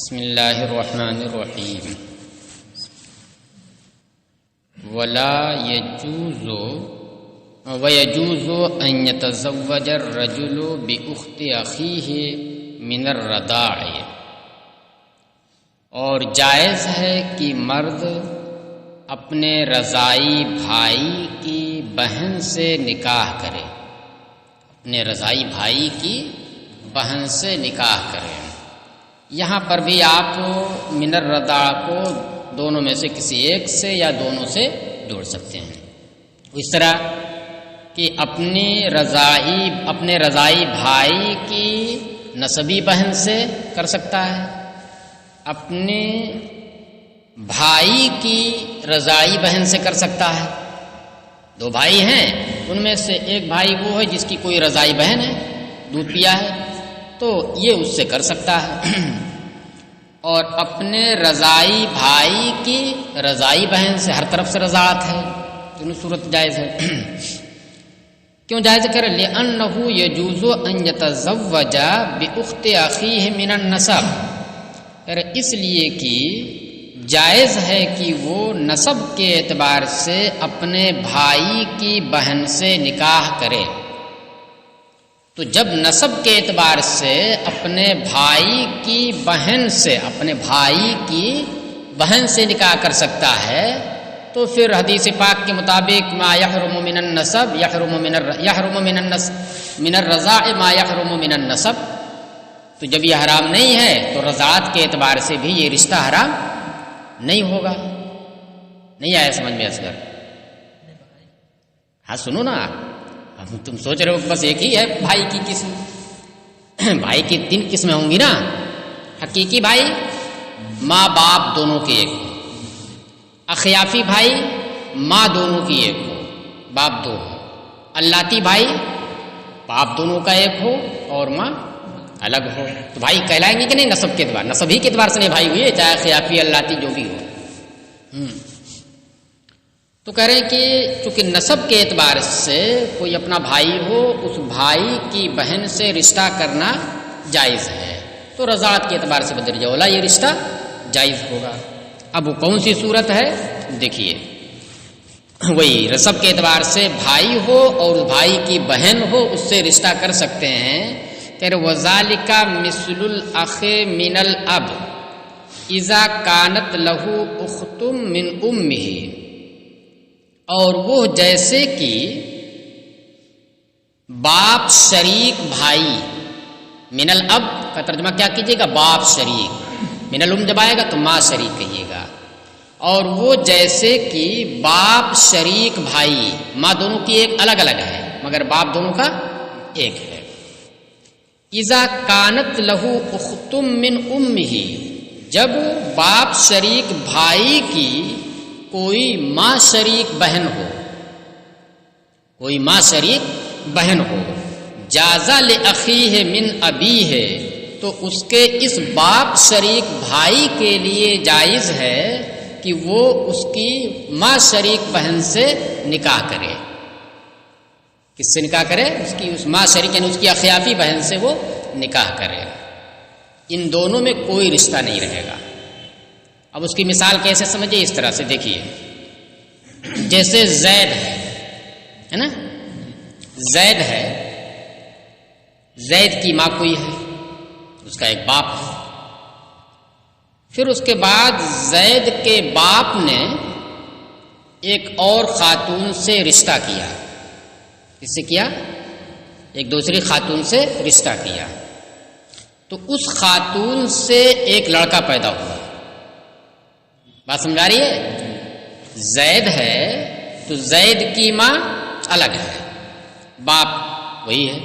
بسم اللہ الرحمن الرحیم ويجوز أن يتزوج الرجل بأخت أخيه من الرضاع، اور جائز ہے کہ مرد اپنے رضائی بھائی کی بہن سے نکاح کرے، اپنے رضائی بھائی کی بہن سے نکاح کرے۔ یہاں پر بھی آپ من الرضاع کو دونوں میں سے کسی ایک سے یا دونوں سے جوڑ سکتے ہیں، اس طرح کہ اپنے رضائی بھائی کی نسبی بہن سے کر سکتا ہے، اپنے بھائی کی رضائی بہن سے کر سکتا ہے۔ دو بھائی ہیں، ان میں سے ایک بھائی وہ ہے جس کی کوئی رضائی بہن ہے، دودھ پیا ہے، تو یہ اس سے کر سکتا ہے، اور اپنے رضائی بھائی کی رضائی بہن سے ہر طرف سے رضاعت ہے، دونوں صورت جائز ہے۔ کیوں جائز کرے؟ لِأَنَّهُ يَجُوزُ أَن يَتَزَوَّجَ بِأُخْتِ أَخِيهِ مِنَ النَّسَبِ، اس لیے کہ جائز ہے کہ وہ نسب کے اعتبار سے اپنے بھائی کی بہن سے نکاح کرے۔ تو جب نسب کے اعتبار سے اپنے بھائی کی بہن سے نکاح کر سکتا ہے، تو پھر حدیث پاک کے مطابق ما یحرم من النسب یحرم من الرضاع ما یحرم من النسب، تو جب یہ حرام نہیں ہے تو رضاعت کے اعتبار سے بھی یہ رشتہ حرام نہیں ہوگا۔ نہیں آیا سمجھ میں اصغر؟ ہاں سنو نا، اب تم سوچ رہے ہو کہ بس ایک ہی ہے بھائی کی قسم، بھائی کی 3 قسمیں ہوں گی نا۔ حقیقی بھائی ماں باپ دونوں کے ایک ہو، اخیافی بھائی ماں دونوں کی ایک ہو، باپ 2 ہو، اللاتی بھائی باپ دونوں کا ایک ہو اور ماں الگ ہو، تو بھائی کہلائیں گے کہ نہیں؟ نسب کے اعتبار، نسب ہی کے اعتبار سے نہیں بھائی ہوئے، چاہے اخیافی اللاتی جو بھی ہو۔ تو کہہ رہے ہیں کہ چونکہ نسب کے اعتبار سے کوئی اپنا بھائی ہو، اس بھائی کی بہن سے رشتہ کرنا جائز ہے، تو رضاعت کے اعتبار سے بدرجہ اولا یہ رشتہ جائز ہوگا۔ اب وہ کون سی صورت ہے دیکھیے، وہی نسب کے اعتبار سے بھائی ہو اور بھائی کی بہن ہو، اس سے رشتہ کر سکتے ہیں۔ کہ وذالک مثل الاخ من الاب اذا کانت لہ اخت من امہ، اور وہ جیسے کہ باپ شریک بھائی، من الاب کا ترجمہ کیا کیجیے گا؟ باپ شریک، من الام جب آئے گا تو ماں شریک کہیے گا، اور وہ جیسے کہ باپ شریک بھائی، ماں دونوں کی ایک الگ الگ ہے مگر باپ دونوں کا ایک ہے۔ اذا کانت لہ اخت من امہ، جب باپ شریک بھائی کی کوئی ماں شریک بہن ہو، جاز لاخیہ من ابیہ، تو اس کے اس باپ شریک بھائی کے لیے جائز ہے کہ وہ اس کی ماں شریک بہن سے نکاح کرے۔ کس سے نکاح کرے؟ اس ماں شریک یعنی اس کی اخیافی بہن سے وہ نکاح کرے، ان دونوں میں کوئی رشتہ نہیں رہے گا۔ اب اس کی مثال کیسے سمجھے؟ اس طرح سے دیکھیے، جیسے زید ہے نا، زید کی ماں کوئی ہے، اس کا ایک باپ ہے، پھر اس کے بعد زید کے باپ نے ایک اور خاتون سے رشتہ کیا۔ کس سے کیا؟ ایک دوسری خاتون سے رشتہ کیا، تو اس خاتون سے ایک لڑکا پیدا ہوا۔ بات سمجھا رہی ہے؟ زید ہے تو زید کی ماں الگ ہے، باپ وہی ہے،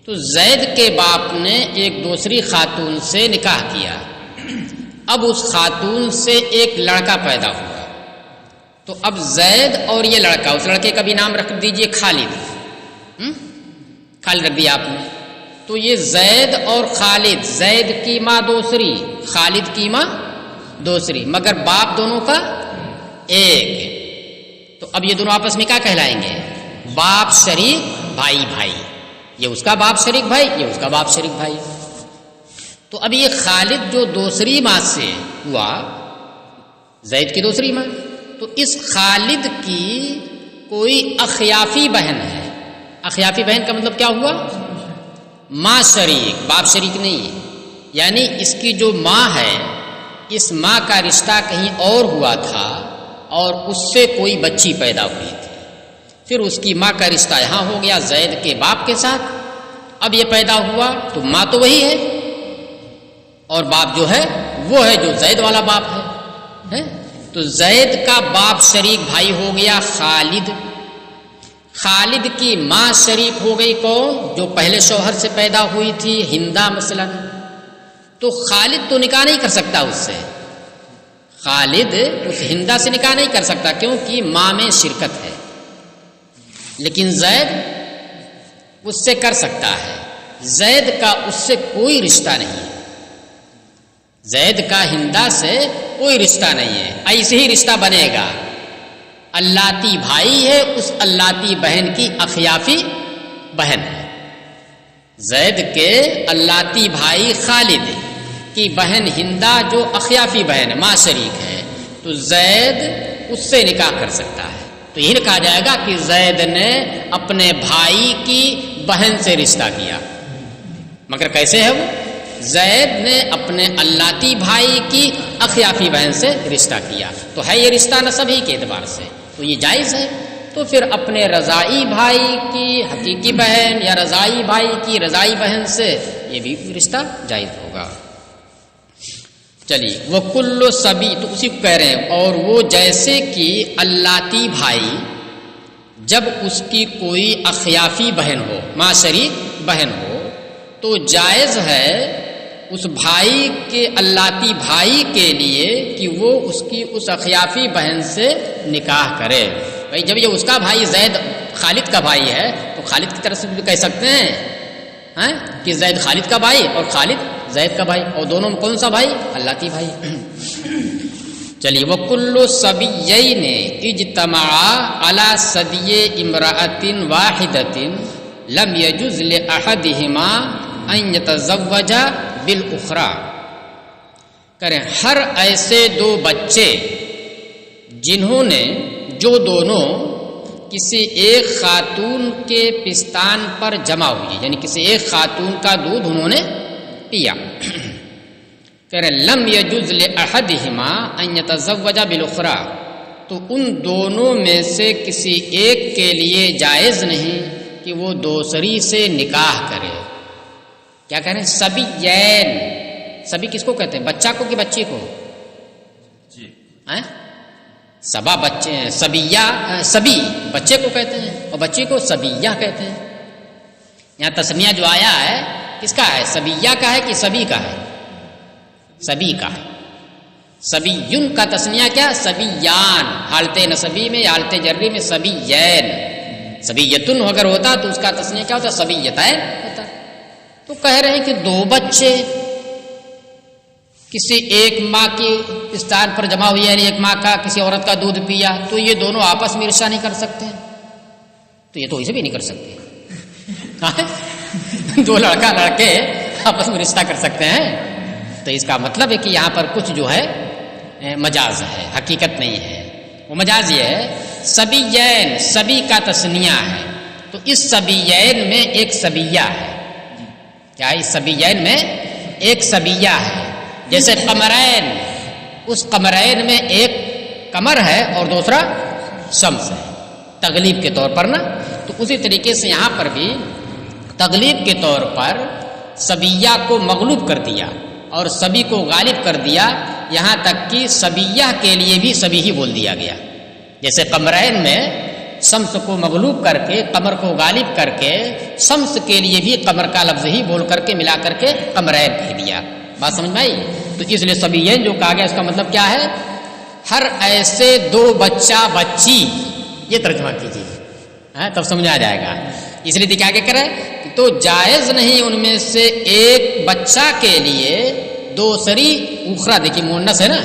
تو زید کے باپ نے ایک دوسری خاتون سے نکاح کیا، اب اس خاتون سے ایک لڑکا پیدا ہوا، تو اب زید اور یہ لڑکا، اس لڑکے کا بھی نام رکھ دیجئے خالد، خالد رکھ دیا آپ نے، تو یہ زید اور خالد، زید کی ماں دوسری، خالد کی ماں دوسری، مگر باپ دونوں کا ایک، تو اب یہ دونوں آپس میں کیا کہلائیں گے؟ باپ شریک بھائی، یہ اس کا باپ شریک بھائی، یہ اس کا باپ شریک بھائی۔ تو تو اب یہ خالد جو دوسری ماں سے ہوا، زید کی دوسری ماں، تو اس خالد کی کوئی اخیافی بہن ہے. اخیافی بہن کا مطلب کیا ہوا؟ ماں شریک، باپ شریک نہیں ہے. یعنی اس کی جو ماں ہے، اس ماں کا رشتہ کہیں اور ہوا تھا اور اس سے کوئی بچی پیدا ہوئی تھی، پھر اس کی ماں کا رشتہ یہاں ہو گیا زید کے باپ کے ساتھ. اب یہ پیدا ہوا تو ماں تو وہی ہے اور باپ جو ہے وہ ہے جو زید والا باپ ہے. تو زید کا باپ شریک بھائی ہو گیا خالد. خالد کی ماں شریک ہو گئی کون؟ جو پہلے شوہر سے پیدا ہوئی تھی، ہندا مثلا. تو خالد تو نکاح نہیں کر سکتا اس سے، خالد اس ہندا سے نکاح نہیں کر سکتا کیونکہ ماں میں شرکت ہے. لیکن زید اس سے کر سکتا ہے. زید کا اس سے کوئی رشتہ نہیں ہے، زید کا ہندا سے کوئی رشتہ نہیں ہے. ایسے ہی رشتہ بنے گا، اللاتی بھائی ہے، اس اللاتی بہن کی اخیافی بہن ہے. زید کے اللاتی بھائی خالد کی بہن ہندا جو اخیافی بہن ہے، ماں شریک ہے، تو زید اس سے نکاح کر سکتا ہے. تو یہ کہا جائے گا کہ زید نے اپنے بھائی کی بہن سے رشتہ کیا. مگر کیسے ہے وہ؟ زید نے اپنے اللاتی بھائی کی اخیافی بہن سے رشتہ کیا. تو ہے یہ رشتہ نسب ہی کے اعتبار سے تو یہ جائز ہے. تو پھر اپنے رضائی بھائی کی حقیقی بہن یا رضائی بھائی کی رضائی بہن سے یہ بھی رشتہ جائز ہوگا. چلیے، وہ کلو سبی، تو اسی کو کہہ رہے ہیں. اور وہ جیسے کہ اللاتی بھائی جب اس کی کوئی اخیافی بہن ہو، ماں شریک بہن ہو، تو جائز ہے اس بھائی کے اللاتی بھائی کے لیے کہ وہ اس کی اس اخیافی بہن سے نکاح کرے. بھائی جب یہ اس کا بھائی زید خالد کا بھائی ہے تو خالد کی طرف سے بھی کہہ سکتے ہیں کہ زید خالد کا بھائی اور خالد زید کا بھائی، اور دونوں میں کون سا بھائی؟ اللاتی بھائی. چلیے، وَكُلُّ صَبِيَّيْنِ اجْتَمَعَا عَلَى صَدِيِّ امْرَأَةٍ وَاحِدَةٍ لَمْ يَجُزْ لِأَحَدِهِمَا أَن يَتَزَوَّجَ بِالْأُخْرَى. کریں ہر ایسے دو بچے جنہوں نے، جو دونوں کسی ایک خاتون کے پستان پر جمع ہوئی، یعنی کسی ایک خاتون کا دودھ انہوں نے پیا. کہہ رہے لم یجوز لأحدہما ان یتزوج بالأخرى، تو ان دونوں میں سے کسی ایک کے لیے جائز نہیں کہ وہ دوسری سے نکاح کرے. کیا کہہ رہے ہیں؟ سبیین. سبی کس کو کہتے ہیں؟ بچہ کو کہ بچی کو؟ سبا بچے ہیں، سبیہ سبی بچے کو کہتے ہیں اور بچی کو سبیہ کہتے ہیں. یہاں تسمیہ جو آیا ہے کس کا ہے؟ سبیہ کا ہے کہ سبی کا ہے؟ سبی کا ہے. سبیون کا تسمیہ کیا؟ سبیان. حالت نسبی میں، حالت جری میں سبیین. سبیتن اگر ہوتا تو اس کا تسمیہ کیا ہوتا؟ سبیتین ہوتا. تو کہہ رہے ہیں کہ دو بچے کسی ایک ماں کی پستان پر جمع ہوئی، یعنی ایک ماں کا کسی عورت کا دودھ پیا، تو یہ دونوں آپس میں رشتہ نہیں کر سکتے. تو یہ تو اسے بھی نہیں کر سکتے. دو لڑکا لڑکے آپس میں رشتہ کر سکتے ہیں؟ تو اس کا مطلب ہے کہ یہاں پر کچھ جو ہے مجاز ہے، حقیقت نہیں ہے. وہ مجاز یہ ہے سبیین، سبی کا تسنیہ ہے، تو اس سبیین میں ایک سبیہ ہے. کیا اس سبیین میں ایک سبیہ ہے؟ جیسے قمرین، اس قمرین میں ایک قمر ہے اور دوسرا شمس ہے، تغلیب کے طور پر نا. تو اسی طریقے سے یہاں پر بھی تغلیب کے طور پر سبیہ کو مغلوب کر دیا اور سبی کو غالب کر دیا، یہاں تک کہ سبیہ کے لیے بھی سبی ہی بول دیا گیا. جیسے قمرین میں شمس کو مغلوب کر کے، قمر کو غالب کر کے، شمس کے لیے بھی قمر کا لفظ ہی بول کر کے ملا کر کے قمرین کہہ دیا. بات سمجھ میں آئی؟ تو اس لیے سبیین جو کہا گیا اس کا مطلب کیا ہے؟ ہر ایسے دو بچہ بچی، یہ ترجمہ کیجیے تب سمجھ آ جائے گا. اس لیے کیا کرے تو جائز نہیں ان میں سے ایک بچہ کے لیے دوسری اخرى، دیکھیے مؤنث ہے نا،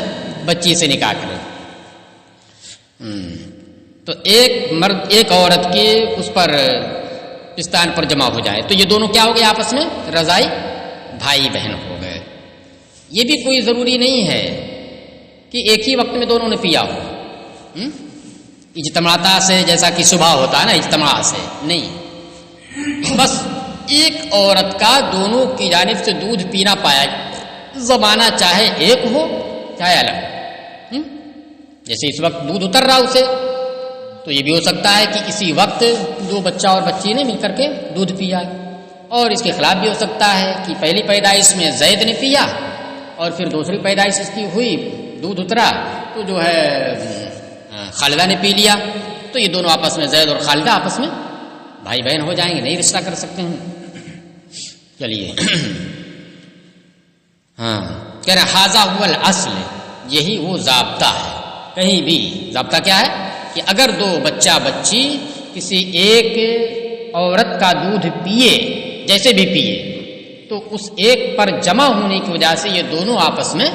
بچی سے نکاح کرے. تو ایک مرد ایک عورت کی اس پر پستان پر جمع ہو جائے تو یہ دونوں کیا ہو گئے؟ آپس میں رضائی بھائی بہن ہو گئے. یہ بھی کوئی ضروری نہیں ہے کہ ایک ہی وقت میں دونوں نے پیا ہو، اجتماعتا سے، جیسا کہ صبح ہوتا ہے نا اجتماع سے، نہیں، بس ایک عورت کا دونوں کی جانب سے دودھ پینا پایا، زمانہ چاہے ایک ہو چاہے الگ، جیسے اس وقت دودھ اتر رہا اسے، تو یہ بھی ہو سکتا ہے کہ اسی وقت دو بچہ اور بچی نے مل کر کے دودھ پیا، اور اس کے خلاف بھی ہو سکتا ہے کہ پہلی پیدائش میں زید نے پیا اور پھر دوسری پیدائش اس کی ہوئی، دودھ اترا تو جو ہے خالدہ نے پی لیا، تو یہ دونوں آپس میں، زید اور خالدہ آپس میں بھائی بہن ہو جائیں گے، نہیں رشتہ کر سکتے ہیں۔ چلیے کہہ رہے ھذا ھو الاصل، یہی وہ ضابطہ ہے، کہیں بھی ضابطہ کیا ہے کہ اگر دو بچہ بچی کسی ایک عورت کا دودھ پیے، جیسے بھی پیے، تو اس ایک پر جمع ہونے کی وجہ سے یہ دونوں آپس میں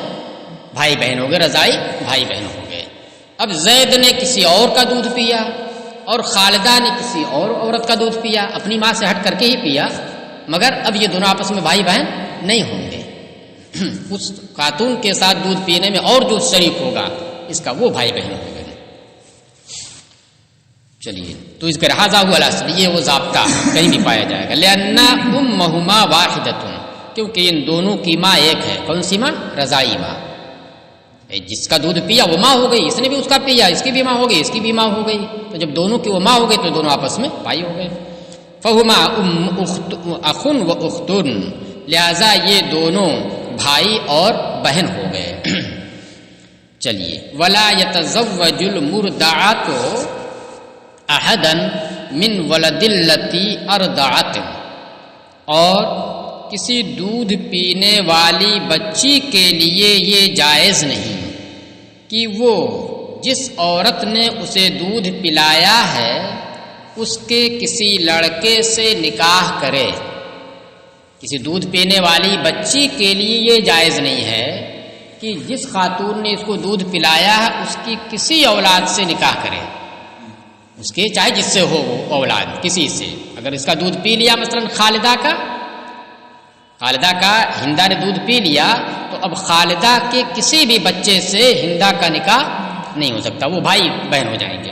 بھائی بہن ہو گئے، رضائی بھائی بہن ہو گئے۔ اب زید نے کسی اور کا دودھ پیا اور خالدہ نے کسی اور عورت کا دودھ پیا، اپنی ماں سے ہٹ کر کے ہی پیا، مگر اب یہ دونوں آپس میں بھائی بہن نہیں ہوں گے۔ اس خاتون کے ساتھ دودھ پینے میں اور جو شریک ہوگا اس کا وہ بھائی بہن ہو گئے۔ چلیے تو اس کا ھذا ھو الاصل، یہ وہ ضابطہ کہیں بھی پایا جائے گا۔ لأن امہما واحدۃ، کیونکہ ان دونوں کی ماں ایک ہے۔ کون سی ماں؟ رضائی ماں۔ جس کا دودھ پیا وہ ماں ہو گئی، اس نے بھی اس کا پیا، اس کی بھی ماں ہو گئی، اس کی بھی ماں ہو گئی، تو جب دونوں کی وہ ماں ہو گئی تو دونوں آپس میں بھائی ہو گئے۔ فہما اخ و اخت، لہذا یہ دونوں بھائی اور بہن ہو گئے۔ چلیے ولا يتزوج المرضعۃ احدا من ولد التی ارضعت، اور کسی دودھ پینے والی بچی کے لیے یہ جائز نہیں کہ وہ جس عورت نے اسے دودھ پلایا ہے اس کے کسی لڑکے سے نکاح کرے۔ کسی دودھ پینے والی بچی کے لیے یہ جائز نہیں ہے کہ جس خاتون نے اس کو دودھ پلایا ہے اس کی کسی اولاد سے نکاح کرے، اس کے چاہے جس سے ہو وہ اولاد، کسی سے۔ اگر اس کا دودھ پی لیا مثلا خالدہ کا ہندہ نے دودھ پی لیا، تو اب خالدہ کے کسی بھی بچے سے ہندہ کا نکاح نہیں ہو سکتا، وہ بھائی بہن ہو جائیں گے۔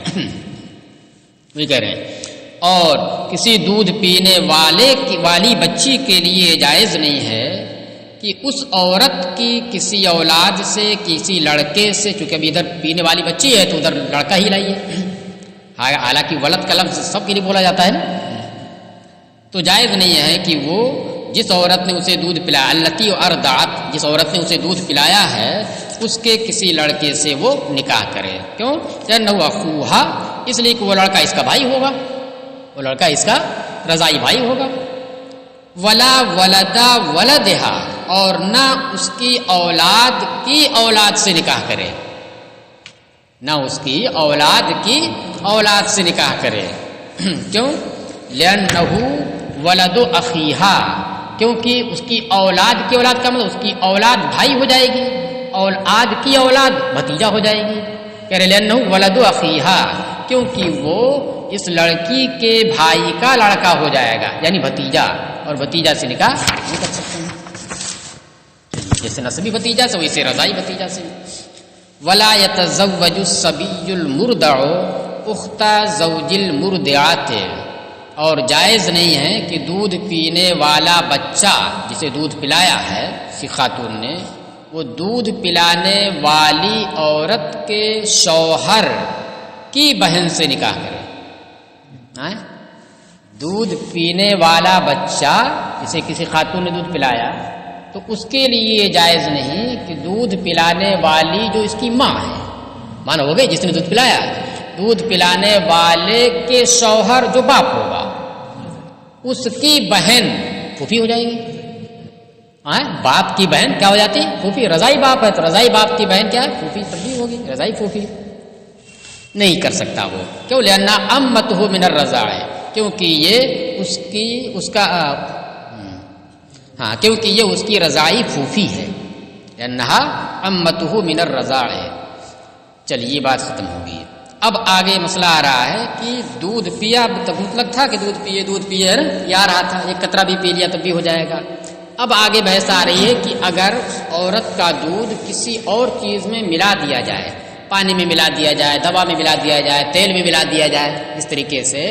وہی کہہ رہے ہیں اور کسی دودھ پینے والی بچی کے لیے جائز نہیں ہے کہ اس عورت کی کسی اولاد سے، کسی لڑکے سے، چونکہ ابھی ادھر پینے والی بچی ہے تو ادھر لڑکا ہی لائیے، حالانکہ ولد کا لفظ سب کے لیے بولا جاتا ہے نا، تو جائز نہیں ہے کہ وہ جس عورت نے اسے دودھ پلایا، التی ارضعت، جس عورت نے اسے دودھ پلایا ہے اس کے کسی لڑکے سے وہ نکاح کرے۔ کیوں؟ لأنہ اخوہا، اس لیے کہ وہ لڑکا اس کا بھائی ہوگا، وہ لڑکا اس کا رضائی بھائی ہوگا۔ ولا ولد ولدہا، اور نہ اس کی اولاد کی اولاد سے نکاح کرے، نہ اس کی اولاد کی اولاد سے نکاح کرے۔ کیوں؟ لأنہ ولد اخیہا، کیونکہ اس کی اولاد کی اولاد کا مطلب اس کی اولاد بھائی ہو جائے گی، اولاد کی اولاد بھتیجا ہو جائے گی۔ کہہ رہے لأنہ ولد اخیہا، کیونکہ وہ اس لڑکی کے بھائی کا لڑکا ہو جائے گا، یعنی بھتیجا، اور بھتیجا سے نکاح نہیں کر سکتے ہیں، جیسے نسبی بھتیجا سے ویسے رضائی بھتیجا سے۔ ولا يتزوج الصبي المرضع اخت زوج المرضعات، اور جائز نہیں ہے کہ دودھ پینے والا بچہ جسے دودھ پلایا ہے کسی خاتون نے، وہ دودھ پلانے والی عورت کے شوہر کی بہن سے نکاح کرے۔ دودھ پینے والا بچہ جسے کسی خاتون نے دودھ پلایا تو اس کے لیے یہ جائز نہیں کہ دودھ پلانے والی جو اس کی ماں ہے، ماں ہو گئی جس نے دودھ پلایا، دودھ پلانے والے کے شوہر جو باپ ہوگا اس کی بہن پھوپھی ہو جائے گی۔ باپ کی بہن کیا ہو جاتی؟ پھوپھی۔ رضائی باپ ہے تو رضائی باپ کی بہن کیا ہے؟ پھوپھی، تب بھی ہوگی رضائی پھوپھی۔ نہیں کر سکتا وہ، کیوں؟ لأن امتہ من الرضاع، کیونکہ یہ کیونکہ یہ اس کی رضائی پھوپھی ہے، لأنہا امتہ من الرضاع۔ چلیے یہ بات ختم ہوگی۔ اب آگے مسئلہ آ رہا ہے کہ دودھ پیا، اب تک مطلق تھا کہ دودھ پیے ہے نا، یہ آ رہا تھا، ایک قطرہ بھی پی لیا تب بھی ہو جائے گا۔ اب آگے بحث آ رہی ہے کہ اگر عورت کا دودھ کسی اور چیز میں ملا دیا جائے، پانی میں ملا دیا جائے، دوا میں ملا دیا جائے، تیل میں ملا دیا جائے اس طریقے سے،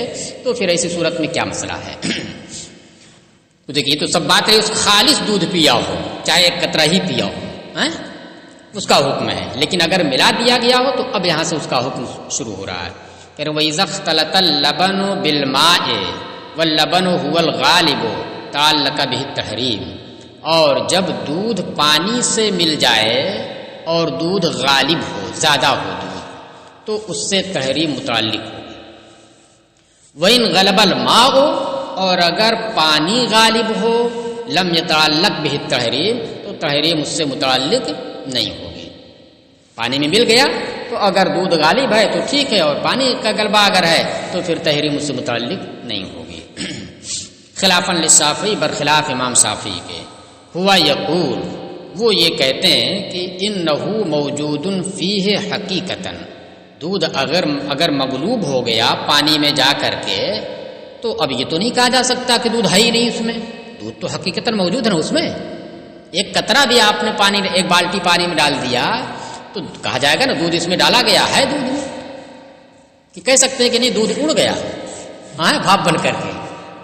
تو پھر ایسی صورت میں کیا مسئلہ ہے؟ تو دیکھیے، تو سب بات ہے اس خالص دودھ پیا ہو، چاہے ایک قطرہ ہی پیا ہو، اس کا حکم ہے، لیکن اگر ملا دیا گیا ہو تو اب یہاں سے اس کا حکم شروع ہو رہا ہے کہ وَإِذَا اخْتَلَطَ اللَّبَنُ بِالْمَاءِ وَاللَّبَنُ هُوَ الْغَالِبُ تَعَلَّقَ بِهِ التَّحْرِيمُ، اور جب دودھ پانی سے مل جائے اور دودھ غالب ہو، زیادہ ہو دودھ، تو اس سے تحریم متعلق ہوگی۔ وَإِنْ غَلَبَ الْمَاءُ، اور اگر پانی غالب ہو، لم يتعلق به التحریم، تو تحریم اس سے متعلق نہیں ہوگی۔ پانی میں مل گیا تو اگر دودھ غالب ہے تو ٹھیک ہے، اور پانی کا غلبہ اگر ہے تو پھر تحریم اس سے متعلق نہیں ہوگی۔ خلافاً للشافعی، برخلاف امام شافعی کے، ہوا یقول، وہ یہ کہتے ہیں کہ انہ موجود فیہ حقیقتاً، دودھ اگر مغلوب ہو گیا پانی میں جا کر کے، تو اب یہ تو نہیں کہا جا سکتا کہ دودھ ہے ہی نہیں اس میں، دودھ تو حقیقتاً موجود ہے نا اس میں۔ ایک قطرہ بھی آپ نے پانی، ایک بالٹی پانی میں ڈال دیا تو کہا جائے گا نا دودھ اس میں ڈالا گیا ہے، دودھ میں، کہ کہہ سکتے ہیں کہ نہیں دودھ اڑ گیا، بھاپ بن کر کے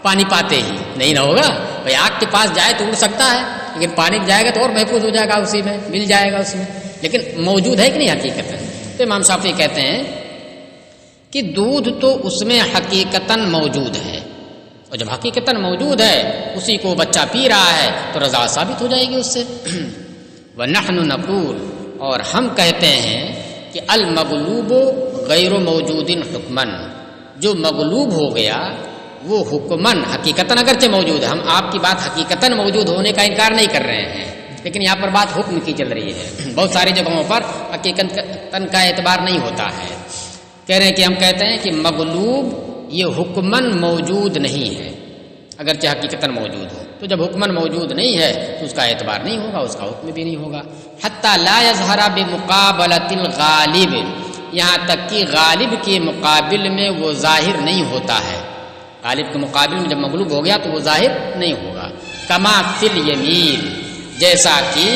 پانی پاتے ہی نہیں نہ ہوگا۔ بھائی آگ کے پاس جائے تو اڑ سکتا ہے، لیکن پانی میں جائے گا تو اور محفوظ ہو جائے گا، اسی میں مل جائے گا اس میں، لیکن موجود ہے کہ نہیں حقیقتاً؟ تو امام شافعی کہتے ہیں کہ دودھ تو اس میں حقیقتاً موجود ہے، اور جب حقیقتاً موجود ہے اسی کو بچہ پی رہا ہے تو رضاعت ثابت ہو جائے گی اس سے۔ وَنَحْنُ نَقُولُ، اور ہم کہتے ہیں کہ المغلوب غیر موجود حکماً، جو مغلوب ہو گیا وہ حکماً، حقیقتاً اگرچہ موجود ہے، ہم آپ کی بات حقیقتاً موجود ہونے کا انکار نہیں کر رہے ہیں، لیکن یہاں پر بات حکم کی چل رہی ہے، بہت ساری جگہوں پر حقیقتاً کا اعتبار نہیں ہوتا ہے۔ کہہ رہے ہیں کہ ہم کہتے ہیں کہ مغلوب یہ حکماً موجود نہیں ہے، اگرچہ حقیقتاً موجود ہو، تو جب حکماً موجود نہیں ہے تو اس کا اعتبار نہیں ہوگا، اس کا حکم بھی نہیں ہوگا۔ حتی لا یظہر بمقابلۃ الغالب، یہاں تک کہ غالب کے مقابل میں وہ ظاہر نہیں ہوتا ہے، غالب کے مقابل میں جب مغلوب ہو گیا تو وہ ظاہر نہیں ہوگا۔ کما فی الیمین، جیسا کہ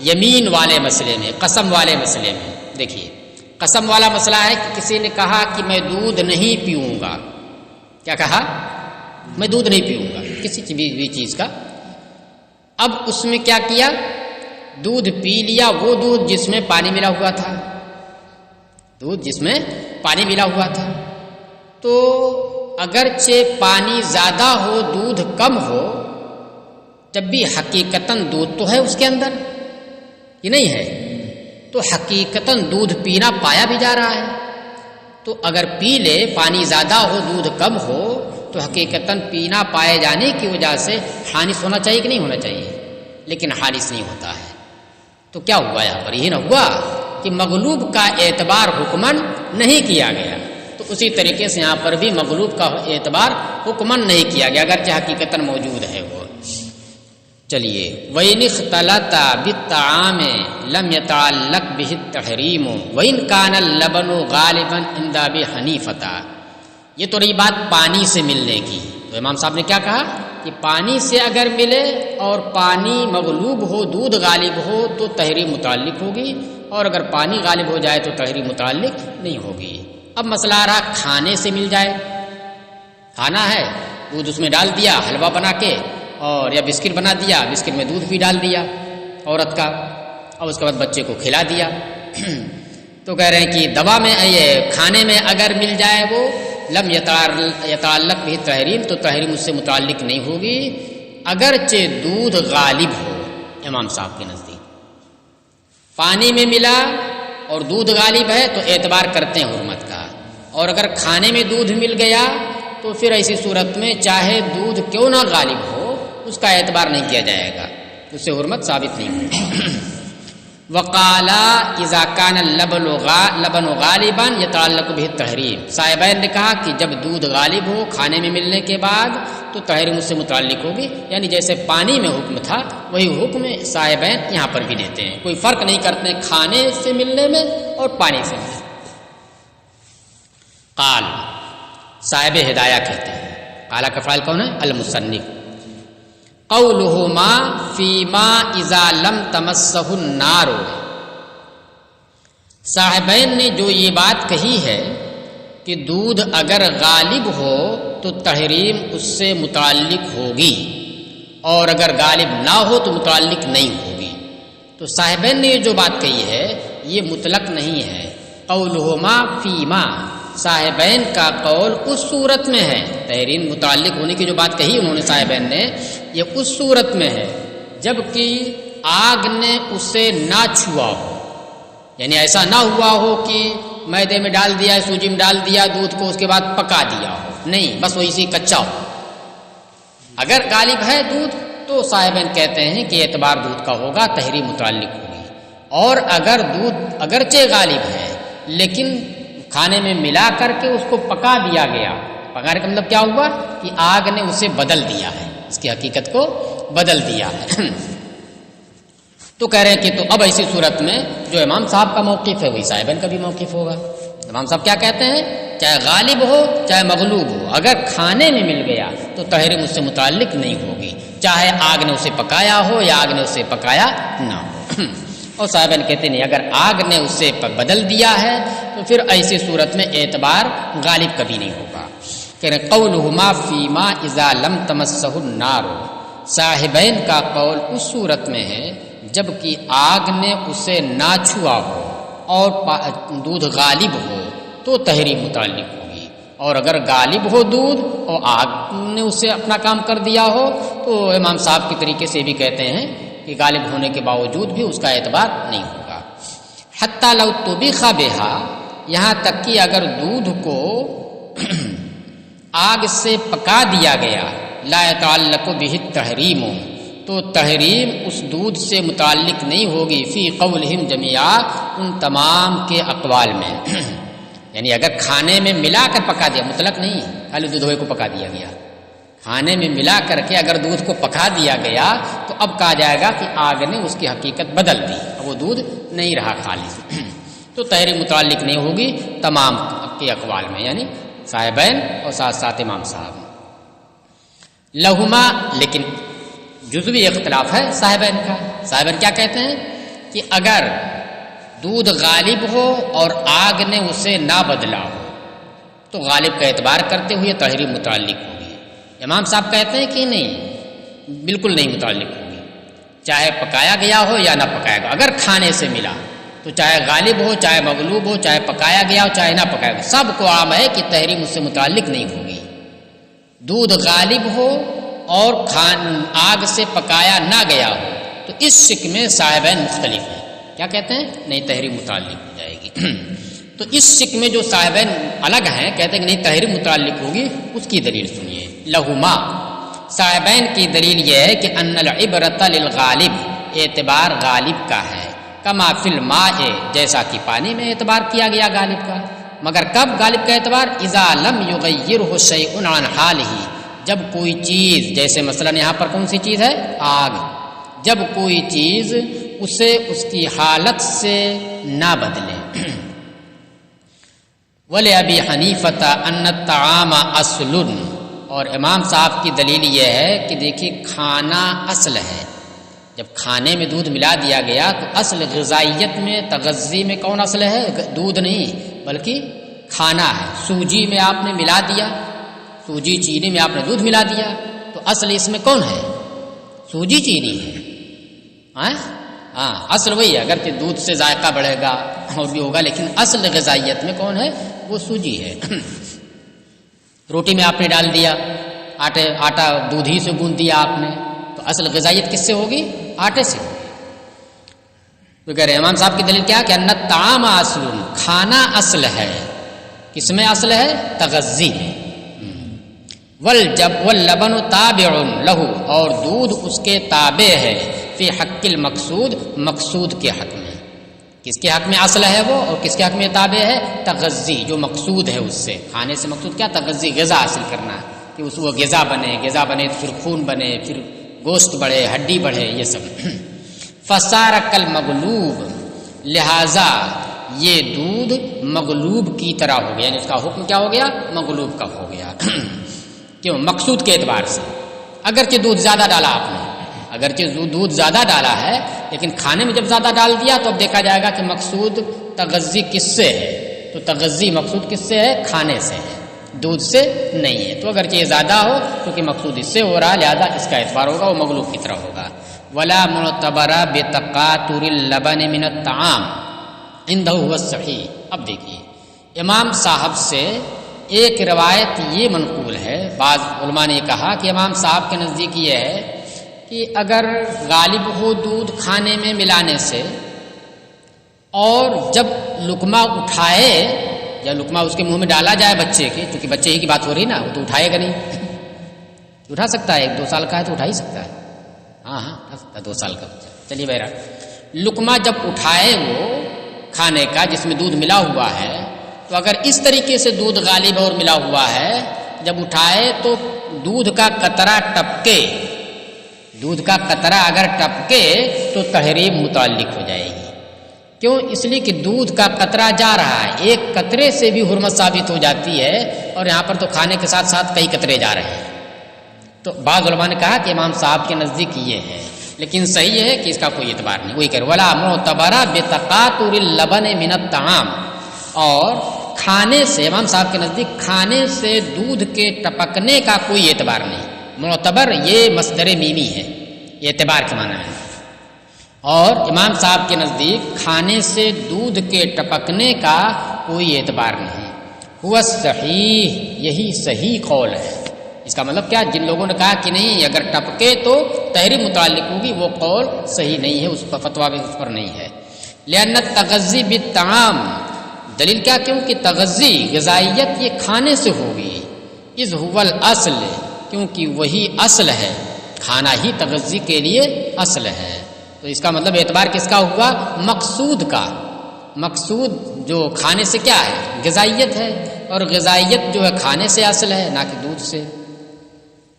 یمین والے مسئلے میں، قسم والے مسئلے میں، دیکھیے قسم والا مسئلہ ہے کہ کسی نے کہا کہ میں دودھ نہیں پیوں گا، کیا کہا؟ میں دودھ نہیں پیوں گا کسی بھی چیز کا۔ اب اس میں کیا کیا؟ دودھ پی لیا، وہ دودھ جس میں پانی ملا ہوا تھا، دودھ جس میں پانی ملا ہوا تھا، تو اگرچہ پانی زیادہ ہو دودھ کم ہو، جب بھی حقیقتاً دودھ تو ہے اس کے اندر، یہ نہیں ہے، تو حقیقتاً دودھ پینا پایا بھی جا رہا ہے، تو اگر پی لے، پانی زیادہ ہو دودھ کم ہو، تو حقیقتاً پینا پائے جانے کی وجہ سے حانث ہونا چاہیے کہ نہیں ہونا چاہیے، لیکن حانث نہیں ہوتا ہے، تو کیا ہوا یہاں پر؟ یہ نہ ہوا کہ مغلوب کا اعتبار حکماً نہیں کیا گیا، تو اسی طریقے سے یہاں پر بھی مغلوب کا اعتبار حکماً نہیں کیا گیا اگرچہ حقیقتاً موجود ہے وہ۔ چلیے، وَإِنِ اخْتَلَطَ بِالطَّعَامِ لَمْ يَتَعَلَّقْ بِهِ التَّحْرِيمُ وَإِنْ كَانَ اللَّبَنُ غَالِبًا عِنْدَ أَبِي حَنِيفَةَ، یہ تو رہی بات پانی سے ملنے کی، تو امام صاحب نے کیا کہا کہ پانی سے اگر ملے اور پانی مغلوب ہو، دودھ غالب ہو تو تحریم متعلق ہوگی، اور اگر پانی غالب ہو جائے تو تحریم متعلق نہیں ہوگی۔ اب مسئلہ آ رہا کھانے سے مل جائے، کھانا ہے، دودھ اس میں ڈال دیا حلوہ بنا کے، اور یا بسکٹ بنا دیا، بسکٹ میں دودھ بھی ڈال دیا عورت کا، اور اس کے بعد بچے کو کھلا دیا، تو کہہ رہے ہیں کہ دوا میں، یہ کھانے میں اگر مل جائے وہ، لم یتعلق بھی تحریم، تو تحریم اس سے متعلق نہیں ہوگی اگرچہ دودھ غالب ہو۔ امام صاحب کے نزدیک پانی میں ملا اور دودھ غالب ہے تو اعتبار کرتے ہیں حرمت کا، اور اگر کھانے میں دودھ مل گیا تو پھر ایسی صورت میں چاہے دودھ کیوں نہ غالب ہو اس کا اعتبار نہیں کیا جائے گا، اس سے حرمت ثابت نہیں ہوگی۔ وقال اذا كان اللبن غالبا يتعلق به التحریم، صاحبین نے کہا کہ جب دودھ غالب ہو کھانے میں ملنے کے بعد تو تحریم اس سے متعلق ہوگی، یعنی جیسے پانی میں حکم تھا وہی حکم صاحبین یہاں پر بھی دیتے ہیں، کوئی فرق نہیں کرتے کھانے سے ملنے میں اور پانی سے ملنے۔ قال، صاحب ہدایہ کہتے ہیں، قال کا فاعل کون ہے؟ المصنف۔ قولہما فیما اذا لم تمسہ النار، صاحبین نے جو یہ بات کہی ہے کہ دودھ اگر غالب ہو تو تحریم اس سے متعلق ہوگی، اور اگر غالب نہ ہو تو متعلق نہیں ہوگی. تو صاحبین نے یہ جو بات کہی ہے یہ مطلق نہیں ہے. قولہما فیما، صاحبین کا قول اس صورت میں ہے، تحریم متعلق ہونے کی جو بات کہی انہوں نے صاحبین نے، یہ اس صورت میں ہے جبکہ آگ نے اسے نہ چھوا ہو. یعنی ایسا نہ ہوا ہو کہ میدے میں ڈال دیا، سوجی میں ڈال دیا دودھ کو، اس کے بعد پکا دیا ہو، نہیں، بس وہی سے کچا ہو. اگر غالب ہے دودھ تو صاحبین کہتے ہیں کہ اعتبار دودھ کا ہوگا، تحریم متعلق ہوگی. اور اگر دودھ اگرچہ غالب ہے لیکن کھانے میں ملا کر کے اس کو پکا دیا گیا، پکانے کا مطلب کیا ہوا کہ آگ نے اسے بدل دیا ہے، اس کی حقیقت کو بدل دیا ہے. تو کہہ رہے ہیں کہ تو اب ایسی صورت میں جو امام صاحب کا موقف ہے وہی صاحبین کا بھی موقف ہوگا. امام صاحب کیا کہتے ہیں؟ چاہے غالب ہو چاہے مغلوب ہو، اگر کھانے میں مل گیا تو تحریم اس سے متعلق نہیں ہوگی، چاہے آگ نے اسے پکایا ہو یا آگ نے اسے پکایا نہ ہو. اور صاحبین کہتے نہیں، اگر آگ نے اسے بدل دیا ہے تو پھر ایسی صورت میں اعتبار غالب کبھی نہیں ہوگا. کہہ رہے قولہما فیما اذا لم تمسہ النار، صاحبین کا قول اس صورت میں ہے جبکہ آگ نے اسے نہ چھوا ہو اور دودھ غالب ہو تو تحریم متعلق ہوگی، اور اگر غالب ہو دودھ اور آگ نے اسے اپنا کام کر دیا ہو تو امام صاحب کے طریقے سے بھی کہتے ہیں کہ غالب ہونے کے باوجود بھی اس کا اعتبار نہیں ہوگا. حتی لو طبخ بہا، یہاں تک کہ اگر دودھ کو آگ سے پکا دیا گیا، لا يتعلق به التحریم، تو تحریم اس دودھ سے متعلق نہیں ہوگی فی قولہم جمیعا، ان تمام کے اقوال میں. یعنی اگر کھانے میں ملا کر پکا دیا، مطلق نہیں خالی دودھ کو پکا دیا گیا، کھانے میں ملا کر کے اگر دودھ کو پکا دیا گیا تو اب کہا جائے گا کہ آگ نے اس کی حقیقت بدل دی، اب وہ دودھ نہیں رہا خالص. تو تحریم متعلق نہیں ہوگی تمام کے اقوال میں، یعنی صاحبین اور ساتھ ساتھ امام صاحب. لہما، لیکن جزوی اختلاف ہے صاحبین کا. صاحبین کیا کہتے ہیں کہ اگر دودھ غالب ہو اور آگ نے اسے نہ بدلا ہو تو غالب کا اعتبار کرتے ہوئے تحریم متعلق ہوگی. امام صاحب کہتے ہیں کہ نہیں، بالکل نہیں متعلق ہوگی، چاہے پکایا گیا ہو یا نہ پکایا گیا. اگر کھانے سے ملا تو چاہے غالب ہو چاہے مغلوب ہو، چاہے پکایا گیا ہو چاہے نہ پکایا گیا، سب کو عام ہے کہ تحریم اس سے متعلق نہیں ہوگی. دودھ غالب ہو اور آگ سے پکایا نہ گیا ہو تو اس شک میں صاحبین مختلف ہیں. کیا کہتے ہیں؟ نہیں، تحریم متعلق ہو جائے گی. تو اس شک میں جو صاحبین الگ ہیں، کہتے ہیں کہ نہیں تحریم متعلق ہوگی. اس کی دلیل سنیے. لہما، صاحبین کی دلیل یہ ہے کہ ان العبرۃ للغالب، اعتبار غالب کا ہے، کما فی الماء، جیسا کہ پانی میں اعتبار کیا گیا غالب کا. مگر کب غالب کا اعتبار؟ اذا لم یغیرہ شیء عن حالہ، جب کوئی چیز، جیسے مثلا یہاں پر کون سی چیز ہے؟ آگ. جب کوئی چیز اسے اس کی حالت سے نہ بدلے. وَلِأَبِي حَنِيفَةَ أَنَّ الطَّعَامَ أَصْلٌ، اور امام صاحب کی دلیل یہ ہے کہ دیکھیے کھانا اصل ہے. جب کھانے میں دودھ ملا دیا گیا تو اصل غذائیت میں، تغذی میں کون اصل ہے؟ دودھ نہیں بلکہ کھانا ہے. سوجی میں آپ نے ملا دیا، سوجی چینی میں آپ نے دودھ ملا دیا تو اصل اس میں کون ہے؟ سوجی چینی ہے. ہاں، اصل وہی ہے، اگرچہ دودھ سے ذائقہ بڑھے گا اور بھی ہوگا لیکن اصل غذائیت میں کون ہے؟ وہ سوجی ہے. روٹی میں آپ نے ڈال دیا آٹا، دودھ ہی سے گوندھ دیا آپ نے، تو اصل غذائیت کس سے ہوگی؟ آٹے سے ہوگی. تو کہہ رہے امام صاحب کی دلیل کیا کہ ان الطعام اصل، کھانا اصل ہے. کس میں اصل ہے؟ تغذی میں. واللبن تابع لہ، اور دودھ اس کے تابع ہے، فی حق المقصود، مقصود کے حق میں. کس کے حق میں اصل ہے وہ اور کس کے حق میں تابع ہے؟ تغذی، جو مقصود ہے اس سے. کھانے سے مقصود کیا؟ تغذی، غذا حاصل کرنا، کہ اس وہ غذا بنے تو پھر خون بنے، پھر گوشت بڑھے، ہڈی بڑھے، یہ سب. فصار کالمغلوب، لہذا یہ دودھ مغلوب کی طرح ہو گیا، یعنی اس کا حکم کیا ہو گیا؟ مغلوب کا ہو گیا. کیوں؟ مقصود کے اعتبار سے. اگرچہ دودھ زیادہ ڈالا آپ نے، اگرچہ دودھ زیادہ ڈالا ہے لیکن کھانے میں جب زیادہ ڈال دیا تو اب دیکھا جائے گا کہ مقصود تغذی کس سے ہے، تو تغذی مقصود کس سے ہے؟ کھانے سے ہے، دودھ سے نہیں ہے۔ تو اگرچہ یہ زیادہ ہو کیونکہ مقصود اس سے ہو رہا ہے لہذا اس کا اعتبار ہوگا، وہ مغلوب کی طرح ہوگا۔ ولا معتبر بتقاطر اللبن من الطعام عنده هو الصحیح۔ اب دیکھیے امام صاحب سے ایک روایت یہ منقول ہے، بعض علماء نے کہا کہ امام صاحب کے نزدیک یہ ہے کہ اگر غالب ہو دودھ کھانے میں ملانے سے اور جب لقمہ اٹھائے یا لقمہ اس کے منہ میں ڈالا جائے بچے کے، کیونکہ بچے ہی کی بات ہو رہی نا، وہ تو اٹھائے گا نہیں اٹھا سکتا ہے، 1-2 سال کا ہے تو اٹھا ہی سکتا ہے، ہاں اٹھا سکتا ہے 2 سال کا بچہ۔ چلیے بہرحال لقمہ جب اٹھائے وہ کھانے کا جس میں دودھ ملا ہوا ہے، تو اگر اس طریقے سے دودھ غالب اور ملا ہوا ہے، جب اٹھائے تو دودھ کا قطرہ ٹپکے، دودھ کا قطرہ اگر ٹپکے تو تحریم متعلق ہو جائے گی۔ کیوں؟ اس لیے کہ دودھ کا قطرہ جا رہا ہے، ایک قطرے سے بھی حرمت ثابت ہو جاتی ہے، اور یہاں پر تو کھانے کے ساتھ ساتھ کئی قطرے جا رہے ہیں۔ تو بعض علماء نے کہا کہ امام صاحب کے نزدیک یہ ہے، لیکن صحیح ہے کہ اس کا کوئی اعتبار نہیں، وہی کہ ولا معتبر بتقاطر اللبن من الطعام، اور کھانے سے امام صاحب کے نزدیک کھانے سے دودھ کے ٹپکنے کا کوئی اعتبار نہیں۔ معتبر یہ مصدر میمی ہے، یہ اعتبار کے معنی میں، اور امام صاحب کے نزدیک کھانے سے دودھ کے ٹپکنے کا کوئی اعتبار نہیں۔ ہوا صحیح، یہی صحیح قول ہے۔ اس کا مطلب کیا؟ جن لوگوں نے کہا کہ نہیں اگر ٹپکے تو تحریم متعلق ہوگی، وہ قول صحیح نہیں ہے، اس کا فتویٰ بھی اس پر نہیں ہے۔ لأن التغذی بالطعام، دلیل کیا؟ کیونکہ تغذی غذائیت یہ کھانے سے ہوگی، اذ هو الاصل، کیونکہ وہی اصل ہے، کھانا ہی تغذی کے لیے اصل ہے۔ تو اس کا مطلب اعتبار کس کا ہوا؟ مقصود کا۔ مقصود جو کھانے سے کیا ہے؟ غذائیت ہے، اور غذائیت جو ہے کھانے سے اصل ہے نہ کہ دودھ سے۔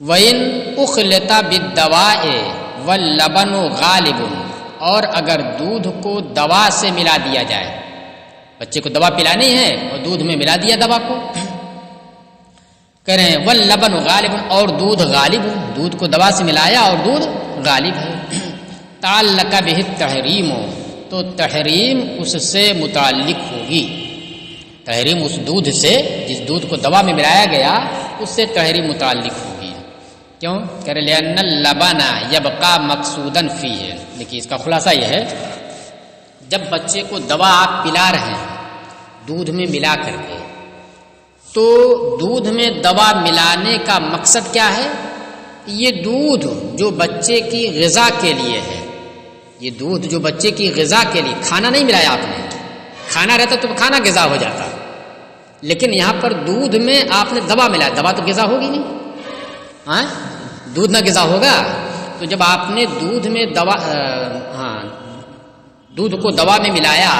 وَإِنْ أُخْلِطَ بِالدَّوَاءِ وَاللَّبَنُ غَالِبٌ، اور اگر دودھ کو دوا سے ملا دیا جائے، بچے کو دوا پلانی ہے اور دودھ میں ملا دیا دوا کو، کہہ رہے ہیں وَاللَّبَنُ غَالِبٌ، اور دودھ غالب ہو، دودھ کو دوا سے ملایا اور دودھ غالب ہے، تعلق بہ التحریم، تو تحریم اس سے متعلق ہوگی، تحریم اس دودھ سے، جس دودھ کو دوا میں ملایا گیا اس سے تحریم متعلق ہوگی۔ کیوں؟ کہہ رہے لأن اللبن یبقى مقصودا فیہ، لیکن اس کا خلاصہ یہ ہے جب بچے کو دوا آپ پلا رہے ہیں دودھ میں ملا کر کے، تو دودھ میں دوا ملانے کا مقصد کیا ہے؟ یہ دودھ جو بچے کی غذا کے لیے ہے، یہ دودھ جو بچے کی غذا کے لیے، کھانا نہیں ملایا آپ نے، کھانا رہتا تو کھانا غذا ہو جاتا، لیکن یہاں پر دودھ میں آپ نے دوا ملایا، دوا تو غذا ہوگی نہیں، ہاں دودھ نہ غذا ہوگا، تو جب آپ نے دودھ میں دوا دودھ کو دوا میں ملایا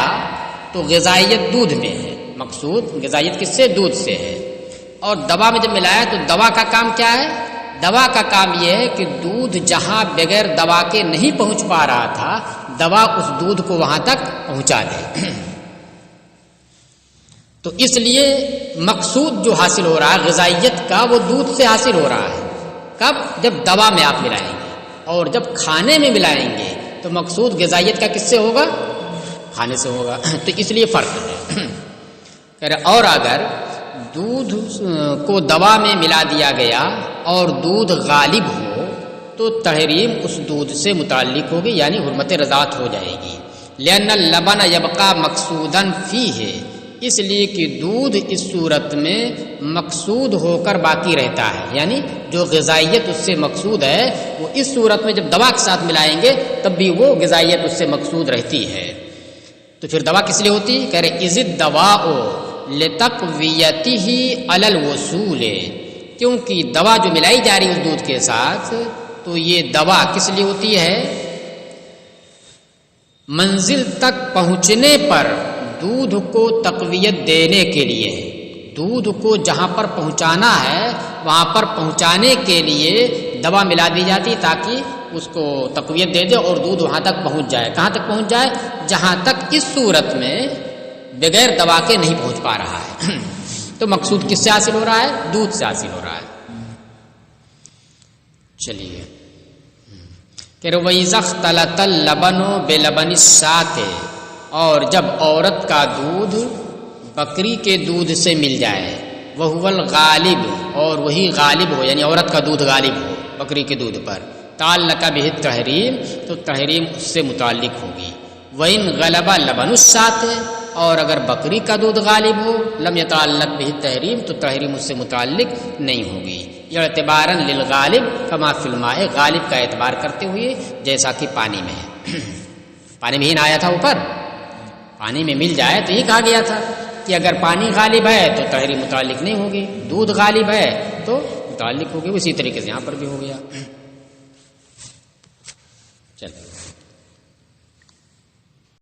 تو غذائیت دودھ میں ہے، مقصود غذائیت کس سے؟ دودھ سے ہے، اور دوا میں جب ملایا تو دوا کا کام کیا ہے؟ دوا کا کام یہ ہے کہ دودھ جہاں بغیر دوا کے نہیں پہنچ پا رہا تھا، دوا اس دودھ کو وہاں تک پہنچا دے۔ تو اس لیے مقصود جو حاصل ہو رہا ہے غذائیت کا، وہ دودھ سے حاصل ہو رہا ہے۔ کب؟ جب دوا میں آپ ملائیں گے، اور جب کھانے میں ملائیں گے تو مقصود غذائیت کا کس سے ہوگا؟ کھانے سے ہوگا۔ تو اس لیے فرق ہے۔ اور اگر دودھ کو دوا میں ملا دیا گیا اور دودھ غالب ہو تو تحریم اس دودھ سے متعلق ہوگی، یعنی حرمت رضاعت ہو جائے گی۔ لأن اللبن یبقى مقصودا فیہ، اس لیے کہ دودھ اس صورت میں مقصود ہو کر باقی رہتا ہے، یعنی جو غذائیت اس سے مقصود ہے وہ اس صورت میں جب دوا کے ساتھ ملائیں گے تب بھی وہ غذائیت اس سے مقصود رہتی ہے۔ تو پھر دوا کس لیے ہوتی؟ کہہ رہے اذ الدواء لتقویتہ علی الوصول، کیونکہ دوا جو ملائی جا رہی ہے اس دودھ کے ساتھ، تو یہ دوا کس لیے ہوتی ہے؟ منزل تک پہنچنے پر دودھ کو تقویت دینے کے لیے، دودھ کو جہاں پر پہنچانا ہے وہاں پر پہنچانے کے لیے دوا ملا دی جاتی تاکہ اس کو تقویت دے دے اور دودھ وہاں تک پہنچ جائے۔ کہاں تک پہنچ جائے؟ جہاں تک اس صورت میں بغیر دوا کے نہیں پہنچ پا رہا ہے۔ تو مقصود کس سے حاصل ہو رہا ہے؟ دودھ سے حاصل ہو رہا ہے۔ چلیے کہ وَإِذَا اخْتَلَطَ اللَّبَنُ بِلَبَنِ الشَّاةِ، اور جب عورت کا دودھ بکری کے دودھ سے مل جائے، وَهُوَ الْغَالِبُ، اور وہی غالب ہو، یعنی عورت کا دودھ غالب ہو بکری کے دودھ پر، تعلق بہ التحریم، تو تحریم اس سے متعلق ہوگی۔ وَإِنْ غَلَبَ لَبَنُ الشَّاةِ، اور اگر بکری کا دودھ غالب ہو، لم يتعلق بہ التحریم، تو تحریم اس سے متعلق نہیں ہوگی۔ اعتباراً للغالب کما فی الماء، غالب کا اعتبار کرتے ہوئے جیسا کہ پانی میں ہے۔ پانی میں ہی نہ آیا تھا اوپر، پانی میں مل جائے تو یہ کہا گیا تھا کہ اگر پانی غالب ہے تو تحریم متعلق نہیں ہوگی، دودھ غالب ہے تو متعلق ہوگی۔ اسی طریقے سے یہاں پر بھی ہو گیا۔ چل